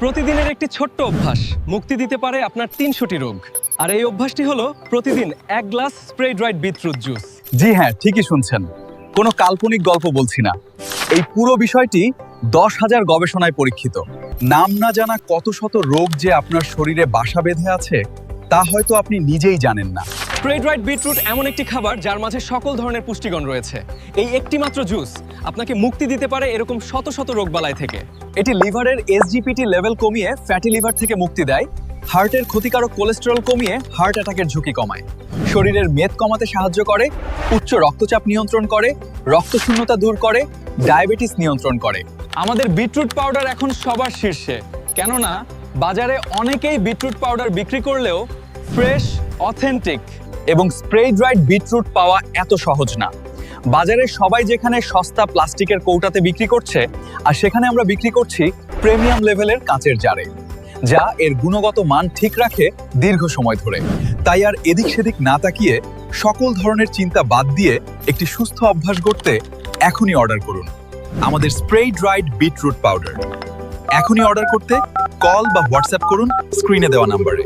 প্রতিদিনের একটি ছোট্ট অভ্যাস মুক্তি দিতে পারে আপনার ৩০০টি রোগ। আর এই অভ্যাসটি হলো প্রতিদিন ১ glass spray dried beetroot juice. জি হ্যাঁ, ঠিকই শুনছেন, কোনো কাল্পনিক গল্প বলছি না। এই পুরো বিষয়টি ১০,০০০ গবেষণায় পরীক্ষিত। নাম না জানা কত শত রোগ যে আপনার শরীরে বাসা বেঁধে আছে তা হয়তো আপনি নিজেই জানেন না। স্প্রে ড্রাইড বিটরুট এমন একটি খাবার যার মাঝে সকল ধরনের পুষ্টিগুণ রয়েছে। এই একটি মাত্র জুস আপনাকে মুক্তি দিতে পারে এরকম শত শত রোগবালাই থেকে। এটি লিভারের এসজিপিটি লেভেল কমিয়ে ফ্যাটি লিভার থেকে মুক্তি দেয়, হার্টের ক্ষতিকারক কোলেস্টেরল কমিয়ে হার্ট অ্যাটাকের ঝুঁকি কমায়, শরীরের মেদ কমাতে সাহায্য করে, উচ্চ রক্তচাপ নিয়ন্ত্রণ করে, রক্তশূন্যতা দূর করে, ডায়াবেটিস নিয়ন্ত্রণ করে। আমাদের বিটরুট পাউডার এখন সবার শীর্ষে, কেননা বাজারে অনেকেই বিটরুট পাউডার বিক্রি করলেও ফ্রেশ, অথেন্টিক এবং স্প্রে ড্রাইড বিটরুট পাওয়া এত সহজ না। বাজারে সবাই যেখানে সস্তা প্লাস্টিকের কৌটাতে বিক্রি করছে, আর সেখানে আমরা বিক্রি করছি প্রিমিয়াম লেভেলের কাঁচের জারে, যা এর গুণগত মান ঠিক রাখে দীর্ঘ সময় ধরে। তাই আর এদিক সেদিক না তাকিয়ে সকল ধরনের চিন্তা বাদ দিয়ে একটি সুস্থ অভ্যাস গড়তে এখনই অর্ডার করুন আমাদের স্প্রে ড্রাইড বিটরুট পাউডার। এখনই অর্ডার করতে কল বা হোয়াটসঅ্যাপ করুন স্ক্রিনে দেওয়া নম্বরে।